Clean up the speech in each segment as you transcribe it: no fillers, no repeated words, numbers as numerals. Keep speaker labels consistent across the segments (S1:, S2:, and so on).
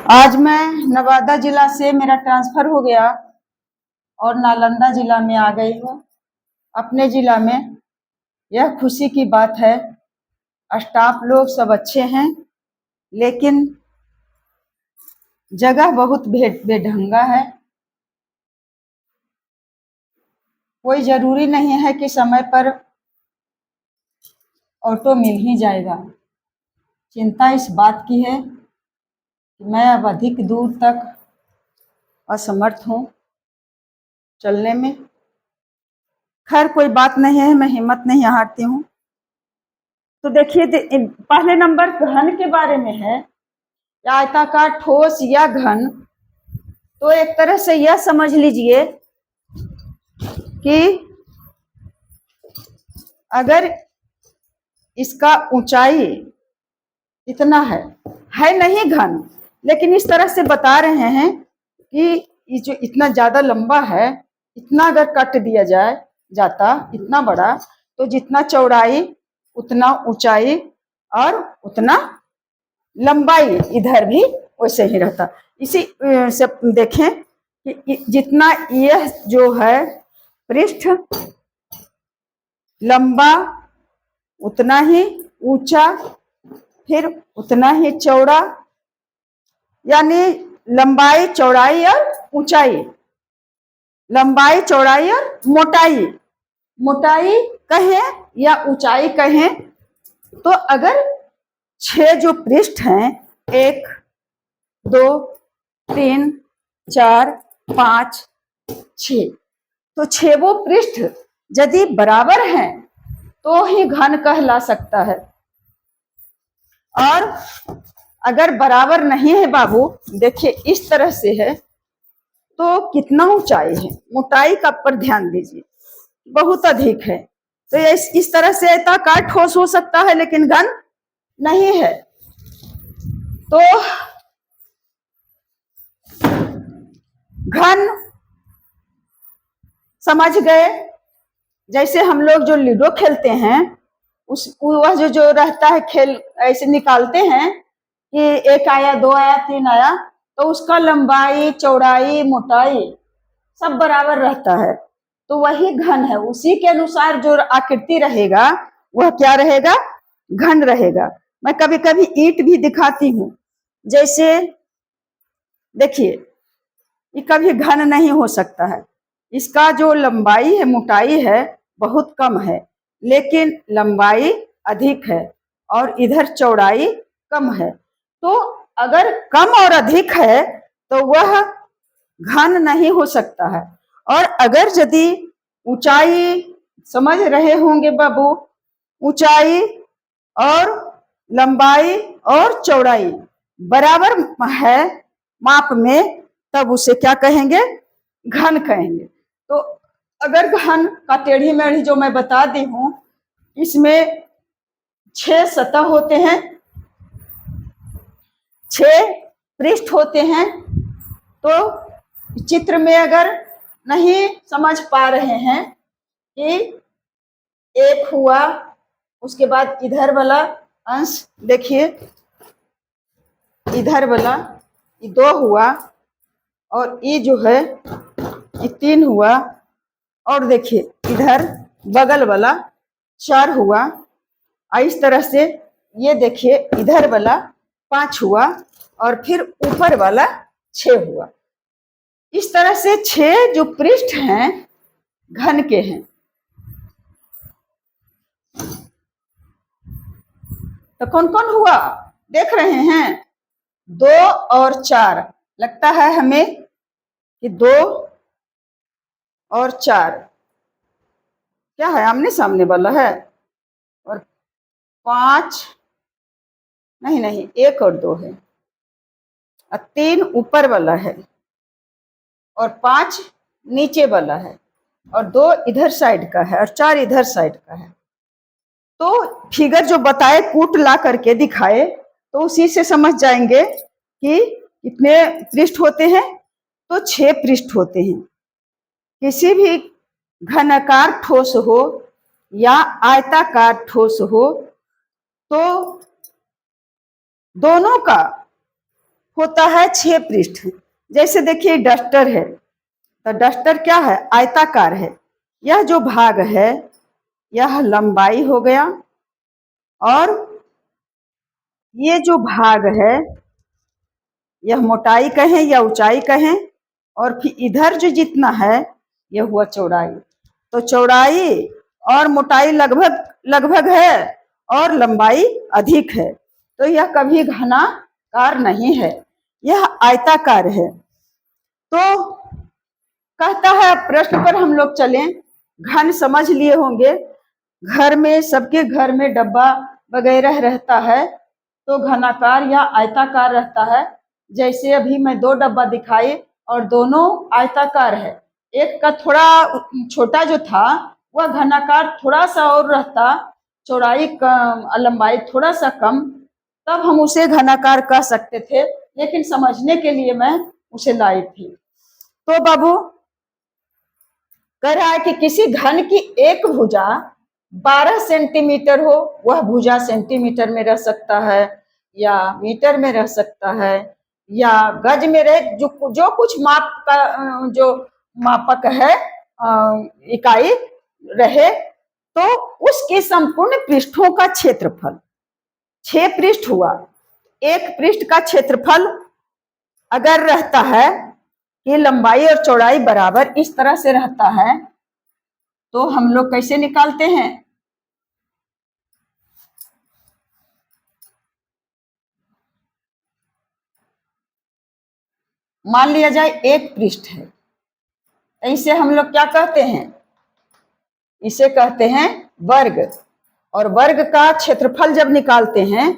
S1: आज मैं नवादा जिला से मेरा ट्रांसफर हो गया और नालंदा जिला में आ गई हूँ। अपने जिला में यह खुशी की बात है, स्टाफ लोग सब अच्छे हैं, लेकिन जगह बहुत बेढंगा है। कोई जरूरी नहीं है कि समय पर ऑटो मिल ही जाएगा। चिंता इस बात की है कि मैं अब अधिक दूर तक असमर्थ हूँ चलने में। खैर कोई बात नहीं है, मैं हिम्मत नहीं हारती हूँ। तो देखिए, पहले नंबर घन के बारे में है, या आयताकार, ठोस या घन। तो एक तरह से यह समझ लीजिए कि अगर इसका ऊंचाई इतना है नहीं घन, लेकिन इस तरह से बता रहे हैं कि ये जो इतना ज्यादा लंबा है, इतना अगर कट दिया जाता इतना बड़ा, तो जितना चौड़ाई उतना ऊंचाई और उतना लंबाई इधर भी वैसे ही रहता। इसी से देखें कि जितना यह जो है पृष्ठ लंबा उतना ही ऊंचा, फिर उतना ही चौड़ा, यानी लंबाई चौड़ाई और ऊंचाई, लंबाई चौड़ाई और मोटाई, मोटाई कहें या ऊंचाई कहें। तो अगर 6 जो पृष्ठ हैं, 1 2 3 4 5 6, तो 6 वो पृष्ठ यदि बराबर हैं तो ही घन कहला सकता है। और अगर बराबर नहीं है बाबू, देखिए इस तरह से है, तो कितना ऊंचाई है, मोटाई का पर ध्यान दीजिए, बहुत अधिक है। तो ये इस तरह से आयताकार ठोस हो सकता है, लेकिन घन नहीं है। तो घन समझ गए, जैसे हम लोग जो लूडो खेलते हैं, वह जो रहता है खेल, ऐसे निकालते हैं कि 1 आया, 2 आया, 3 आया, तो उसका लंबाई चौड़ाई मोटाई सब बराबर रहता है, तो वही घन है। उसी के अनुसार जो आकृति रहेगा वह क्या रहेगा, घन रहेगा। मैं कभी कभी ईंट भी दिखाती हूँ, जैसे देखिए ये कभी घन नहीं हो सकता है। इसका जो लंबाई है, मोटाई है बहुत कम है, लेकिन लंबाई अधिक है और इधर चौड़ाई कम है। तो अगर कम और अधिक है तो वह घन नहीं हो सकता है। और अगर यदि ऊंचाई, समझ रहे होंगे बाबू, ऊंचाई और लंबाई और चौड़ाई बराबर है माप में, तब उसे क्या कहेंगे, घन कहेंगे। तो अगर घन का टेढ़ी मेढ़ी जो मैं बता दी हूं, इसमें 6 सतह होते हैं, 6 पृष्ठ होते हैं। तो चित्र में अगर नहीं समझ पा रहे हैं कि 1 हुआ, उसके बाद इधर वाला अंश देखिए, इधर वाला ये 2 हुआ, और ये जो है ये 3 हुआ, और देखिए इधर बगल वाला 4 हुआ। इस तरह से ये देखिए इधर वाला 5 हुआ, और फिर ऊपर वाला 6 हुआ। इस तरह से 6 जो पृष्ठ हैं घन के हैं। तो कौन कौन हुआ देख रहे हैं, 2 और 4, लगता है हमें कि 2 और 4 क्या है, आमने सामने वाला है। और 5 नहीं, 1 और 2 है, और 3 ऊपर वाला है, और 5 नीचे वाला है, और 2 इधर साइड का है, और 4 इधर साइड का है। तो फिगर जो बताए, कूट ला करके दिखाए, तो उसी से समझ जाएंगे कि कितने पृष्ठ होते हैं। तो 6 पृष्ठ होते हैं। किसी भी घनाकार ठोस हो या आयताकार ठोस हो, तो दोनों का होता है 6 पृष्ठ। जैसे देखिए डस्टर है, तो डस्टर क्या है, आयताकार है। यह जो भाग है यह लंबाई हो गया, और ये जो भाग है यह मोटाई कहें या ऊंचाई कहें, और फिर इधर जो जितना है यह हुआ चौड़ाई। तो चौड़ाई और मोटाई लगभग लगभग है और लंबाई अधिक है, तो यह कभी घनाकार नहीं है, यह आयताकार है। तो कहता है प्रश्न पर हम लोग चलें। घन समझ लिए होंगे, घर में सबके घर में डब्बा वगैरह रहता है तो घनाकार या आयताकार रहता है। जैसे अभी मैं 2 डब्बा दिखाई और दोनों आयताकार है। एक का थोड़ा छोटा जो था वह घनाकार थोड़ा सा और रहता, चौड़ाई कम, लंबाई थोड़ा सा कम, तब हम उसे घनाकार कह सकते थे, लेकिन समझने के लिए मैं उसे लाई थी। तो बाबू कह रहा है कि किसी घन की एक भुजा 12 सेंटीमीटर हो, वह भुजा सेंटीमीटर में रह सकता है या मीटर में रह सकता है या गज में रहे, जो कुछ माप का जो मापक है इकाई रहे, तो उसके संपूर्ण पृष्ठों का क्षेत्रफल 6 पृष्ठ हुआ। एक पृष्ठ का क्षेत्रफल अगर रहता है कि लंबाई और चौड़ाई बराबर इस तरह से रहता है, तो हम लोग कैसे निकालते हैं? मान लिया जाए एक पृष्ठ है, इसे हम लोग क्या कहते हैं? इसे कहते हैं वर्ग। और वर्ग का क्षेत्रफल जब निकालते हैं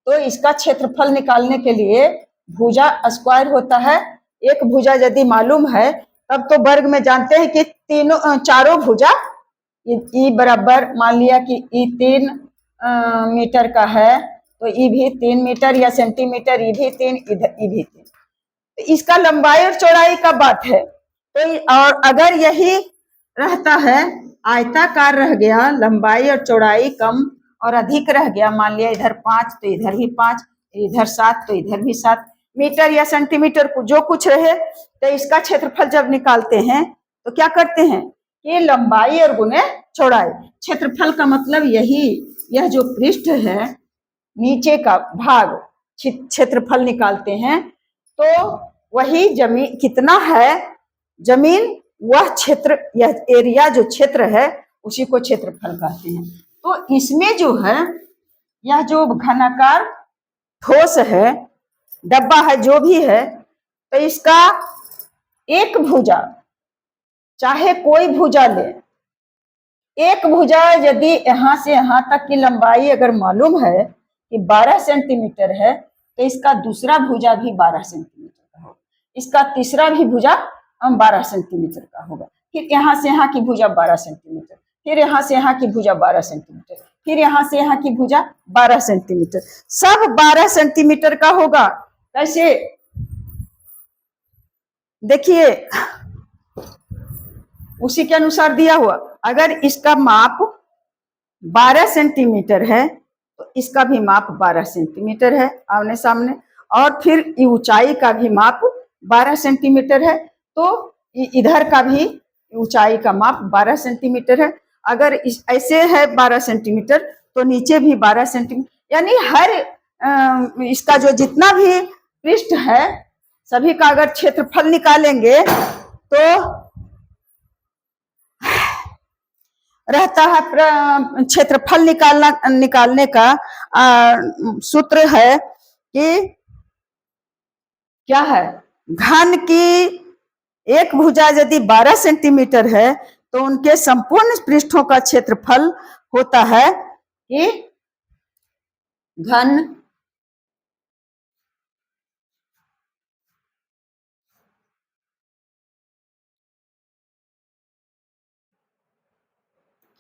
S1: तो इसका क्षेत्रफल निकालने के लिए भुजा स्क्वायर होता है। एक भुजा यदि मालूम है तब तो वर्ग में जानते हैं कि तीनों चारों भुजा ई बराबर, मान लिया कि ई 3 मीटर का है तो ई भी 3 मीटर या सेंटीमीटर, ई भी 3, इधर ई भी 3। तो इसका लंबाई और चौड़ाई का बात है। तो और अगर यही रहता है, आयताकार रह गया, लंबाई और चौड़ाई कम और अधिक रह गया, मान लिया इधर 5 तो इधर भी 5, इधर 7 तो इधर भी 7 मीटर या सेंटीमीटर को जो कुछ रहे, तो इसका क्षेत्रफल जब निकालते हैं तो क्या करते हैं कि लंबाई और गुने चौड़ाई। क्षेत्रफल का मतलब यही, यह जो पृष्ठ है नीचे का भाग क्षेत्रफल निकालते हैं, तो वही जमीन कितना है, जमीन वह क्षेत्र, यह एरिया जो क्षेत्र है उसी को क्षेत्रफल कहते हैं। तो इसमें जो है यह जो घनाकार ठोस है, डब्बा है, जो भी है, तो इसका एक भुजा, चाहे कोई भुजा ले, एक भुजा यदि यहां से यहां तक की लंबाई अगर मालूम है कि 12 सेंटीमीटर है, तो इसका दूसरा भुजा भी 12 सेंटीमीटर का होगा, इसका तीसरा भी भुजा 12 सेंटीमीटर का होगा, फिर यहाँ से यहाँ की भुजा 12 सेंटीमीटर, फिर यहाँ से यहाँ की भुजा 12 सेंटीमीटर, फिर यहाँ से यहाँ की भुजा 12 सेंटीमीटर, सब 12 सेंटीमीटर का होगा। कैसे? देखिए उसी के अनुसार दिया हुआ। अगर इसका माप 12 सेंटीमीटर है तो इसका भी माप 12 सेंटीमीटर है आमने सामने, और फिर ऊंचाई का भी माप 12 सेंटीमीटर है, तो इधर का भी ऊंचाई का माप 12 सेंटीमीटर है। अगर ऐसे है 12 सेंटीमीटर तो नीचे भी 12 सेंटीमीटर, यानी हर इसका जो जितना भी पृष्ठ है सभी का अगर क्षेत्रफल निकालेंगे तो रहता है, क्षेत्रफल निकालने का सूत्र है कि क्या है, घन की एक भुजा यदि 12 सेंटीमीटर है तो उनके संपूर्ण पृष्ठों का क्षेत्रफल होता है कि घन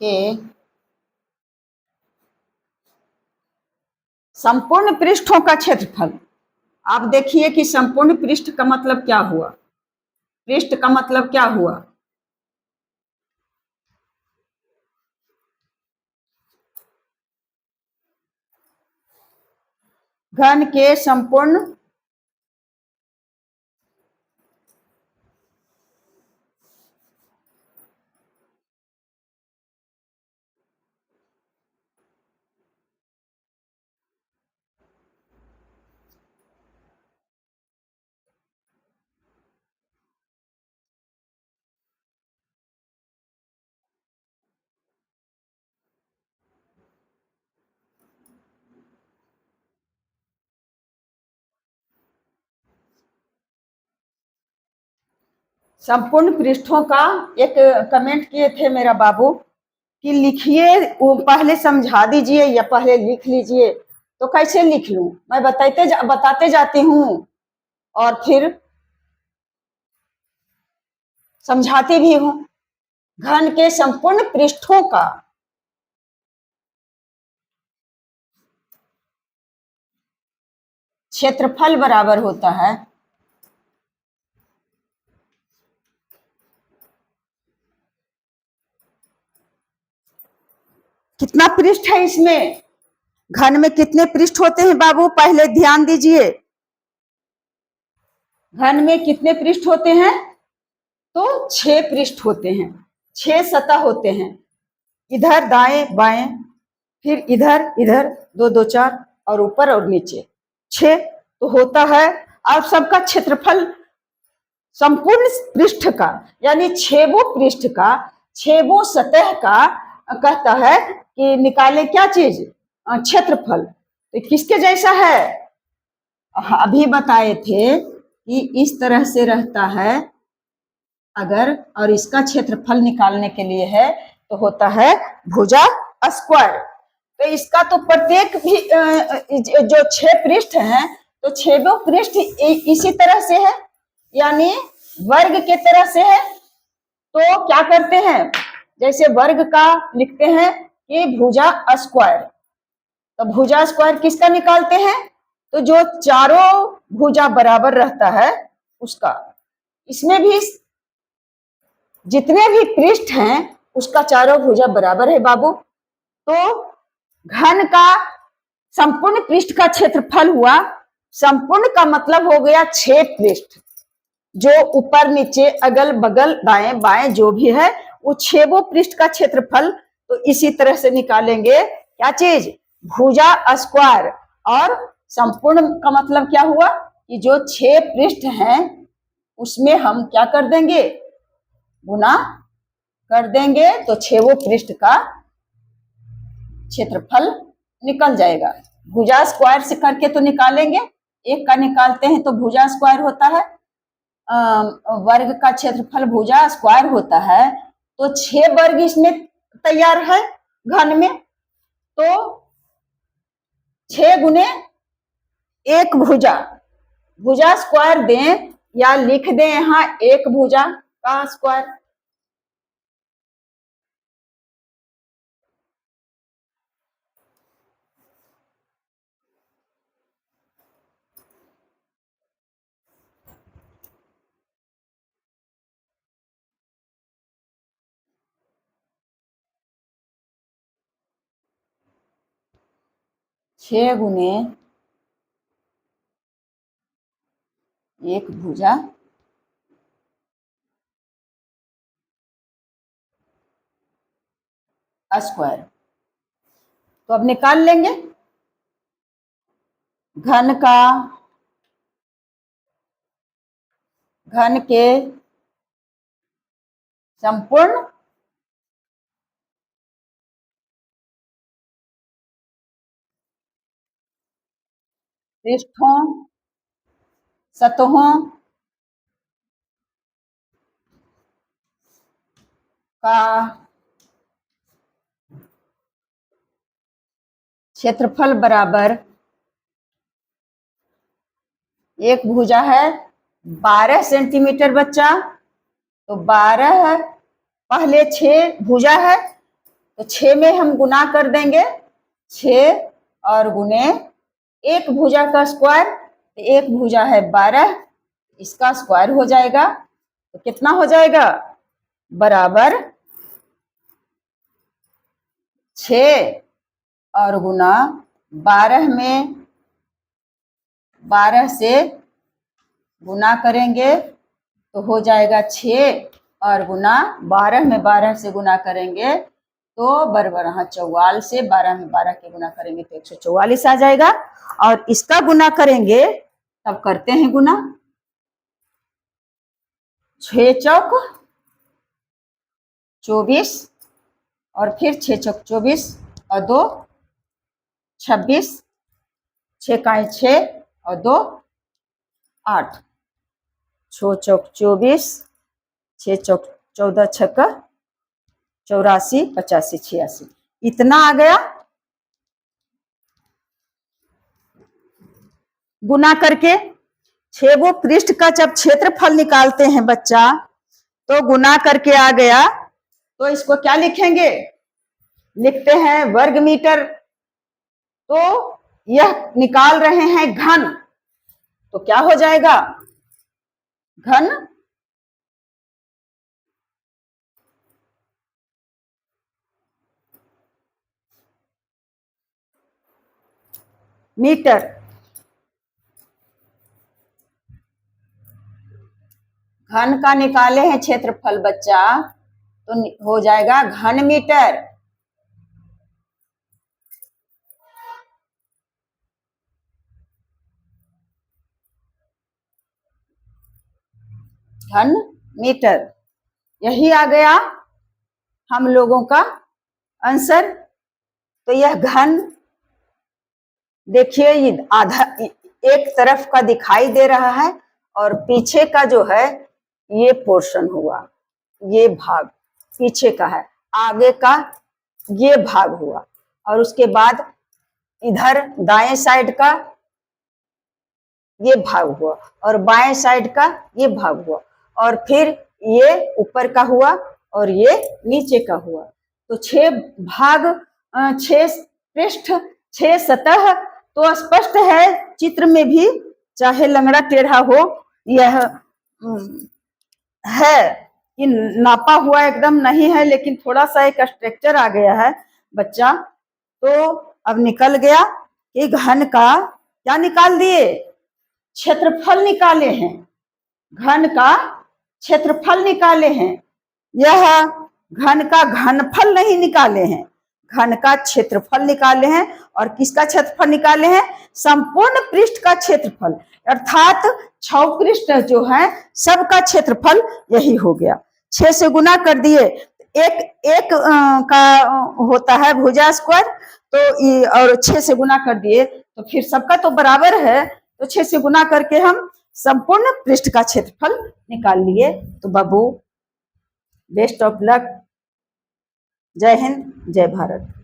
S1: के संपूर्ण पृष्ठों का क्षेत्रफल। आप देखिए कि संपूर्ण पृष्ठ का मतलब क्या हुआ, पृष्ठ का मतलब क्या हुआ, घन के संपूर्ण संपूर्ण पृष्ठों का एक कमेंट किए थे मेरा बाबू कि लिखिए, वो पहले समझा दीजिए या पहले लिख लीजिए। तो कैसे लिख लूं? मैं बताते जाती हूँ और फिर समझाती भी हूँ। घन के संपूर्ण पृष्ठों का क्षेत्रफल बराबर होता है कितना पृष्ठ है इसमें? घन में कितने पृष्ठ होते हैं बाबू? पहले ध्यान दीजिए। घन में कितने पृष्ठ होते हैं? तो 6 पृष्ठ होते हैं, 6 सतह होते हैं। इधर दाएं बाएं, फिर इधर इधर, 2 2 4 और ऊपर और नीचे 6 तो होता है। अब सबका क्षेत्रफल संपूर्ण पृष्ठ का यानी 6 पृष्ठ का, 6 सतह का कहता है कि निकाले क्या चीज? क्षेत्रफल। तो किसके जैसा है? अभी बताए थे कि इस तरह से रहता है अगर, और इसका क्षेत्रफल निकालने के लिए है तो होता है भुजा स्क्वायर। तो इसका तो प्रत्येक भी जो 6 पृष्ठ हैं तो 6 पृष्ठ इसी तरह से है, यानी वर्ग के तरह से है। तो क्या करते हैं, जैसे वर्ग का लिखते हैं कि भुजा स्क्वायर, तो भुजा स्क्वायर किसका निकालते हैं? तो जो चारों भुजा बराबर रहता है उसका। इसमें भी जितने भी पृष्ठ हैं उसका चारों भुजा बराबर है बाबू। तो घन का संपूर्ण पृष्ठ का क्षेत्रफल हुआ, संपूर्ण का मतलब हो गया 6 पृष्ठ, जो ऊपर नीचे अगल बगल दाएं बाएं जो भी है वो 6 पृष्ठ का क्षेत्रफल। तो इसी तरह से निकालेंगे क्या चीज? भुजा स्क्वायर। और संपूर्ण का मतलब क्या हुआ कि जो 6 पृष्ठ हैं उसमें हम क्या कर देंगे? गुना कर देंगे, तो 6 पृष्ठ का क्षेत्रफल निकल जाएगा। भुजा स्क्वायर से करके तो निकालेंगे, एक का निकालते हैं तो भुजा स्क्वायर होता है, वर्ग का क्षेत्रफल भुजा स्क्वायर होता है। तो 6 वर्ग इसमें तैयार है घन में, तो 6 गुने 1 भुजा, भुजा स्क्वायर दें या लिख दें यहाँ 1 भुजा का स्क्वायर। छह गुने 1 भुजा स्क्वायर। तो अब निकाल लेंगे घन का, घन के संपूर्ण पृष्ठों सतहों का क्षेत्रफल बराबर, एक भुजा है 12 सेंटीमीटर बच्चा, तो 12 पहले 6 भुजा है तो 6 में हम गुना कर देंगे, 6 और गुने 1 भुजा का स्क्वायर, एक भुजा है 12, इसका स्क्वायर हो जाएगा तो कितना हो जाएगा? बराबर 6 और गुना 12 में 12 से गुना करेंगे तो हो जाएगा 6 और गुना 12 में 12 से गुना करेंगे तो बराबर, हाँ 44 से 12 में 12 के गुना करेंगे तो 144 आ जाएगा। और इसका गुना करेंगे तब करते हैं गुना, 6 चौक 24 और फिर 6 चौक 24 और 2 26, 6 का 6 और 2 8, 6 चौक 24 6 चौक 14 छक्का 84, 85, 86 इतना आ गया। गुना करके 6 वो पृष्ठ का जब क्षेत्रफल निकालते हैं बच्चा तो गुना करके आ गया, तो इसको क्या लिखेंगे, लिखते हैं वर्ग मीटर। तो यह निकाल रहे हैं घन, तो क्या हो जाएगा, घन मीटर। घन का निकाले हैं क्षेत्रफल बच्चा, तो हो जाएगा घन मीटर। घन मीटर, यही आ गया हम लोगों का आंसर। तो यह घन देखिए, ये आधा एक तरफ का दिखाई दे रहा है और पीछे का जो है ये पोर्शन हुआ, ये भाग पीछे का है, आगे का ये भाग हुआ, और उसके बाद इधर दाएं साइड का ये भाग हुआ और बाएं साइड का ये भाग हुआ, और फिर ये ऊपर का हुआ और ये नीचे का हुआ। तो 6 भाग, 6 पृष्ठ, 6 सतह, तो स्पष्ट है चित्र में भी, चाहे लंगड़ा टेढ़ा हो, यह है कि नापा हुआ एकदम नहीं है, लेकिन थोड़ा सा एक स्ट्रक्चर आ गया है बच्चा। तो अब निकल गया कि घन का क्या निकाल दिए, क्षेत्रफल निकाले हैं, घन का क्षेत्रफल निकाले हैं। यह घन का घनफल नहीं निकाले हैं, घन का क्षेत्रफल निकाले हैं। और किसका क्षेत्रफल निकाले हैं, संपूर्ण पृष्ठ का क्षेत्रफल, अर्थात 6 पृष्ठ जो है सबका क्षेत्रफल यही हो गया। 6 से गुना कर दिए, एक का होता है भुजा स्क्वायर, तो और 6 से गुना कर दिए तो फिर सबका तो बराबर है, तो 6 से गुना करके हम संपूर्ण पृष्ठ का क्षेत्रफल निकाल लिए। तो बाबू बेस्ट ऑफ लक, जय हिंद, जय भारत।